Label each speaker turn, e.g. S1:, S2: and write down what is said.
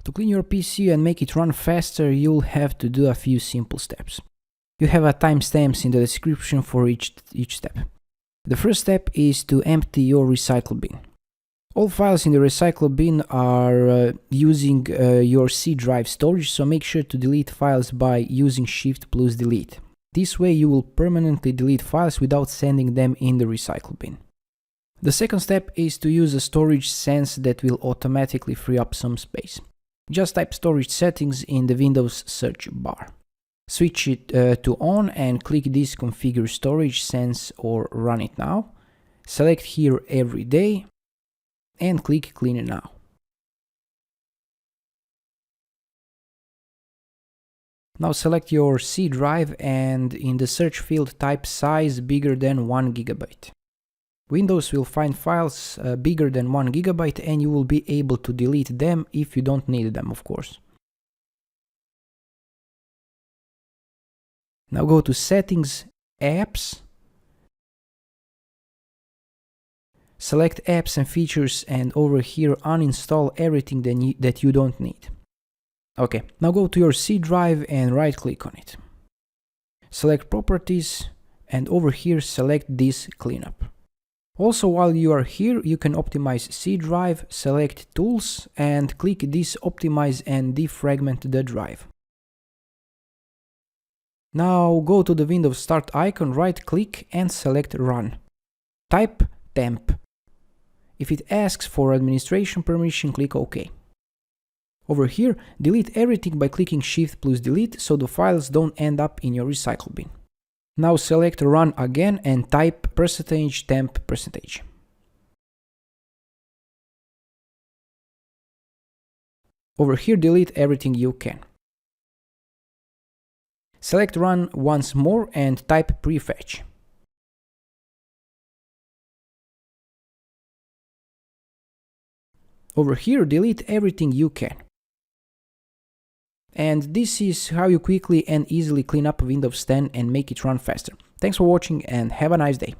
S1: To clean your PC and make it run faster, you'll have to do a few simple steps. You have a timestamps in the description for each step. The first step is to empty your recycle bin. All files in the recycle bin are using your C drive storage, so make sure to delete files by using Shift plus Delete. This way you will permanently delete files without sending them in the recycle bin. The second step is to use a storage sense that will automatically free up some space. Just type storage settings in the Windows search bar. Switch it to on and click this configure storage sense or run it now. Select here every day and click clean now. Now select your C drive and in the search field type size bigger than 1 GB. Windows will find files bigger than 1 GB and you will be able to delete them if you don't need them, of course. Now go to Settings, Apps. Select Apps and Features and over here uninstall everything that you don't need. Okay, now go to your C drive and right click on it. Select Properties and over here select this Cleanup. Also, while you are here, you can optimize C drive, select Tools and click this Optimize and Defragment the drive. Now go to the Windows Start icon, right click and select Run. Type Temp. If it asks for administration permission, click OK. Over here, delete everything by clicking Shift plus Delete so the files don't end up in your recycle bin. Now select Run again and type %temp%. Over here, delete everything you can. Select Run once more and type prefetch. Over here, delete everything you can. And this is how you quickly and easily clean up Windows 10 and make it run faster. Thanks for watching and have a nice day.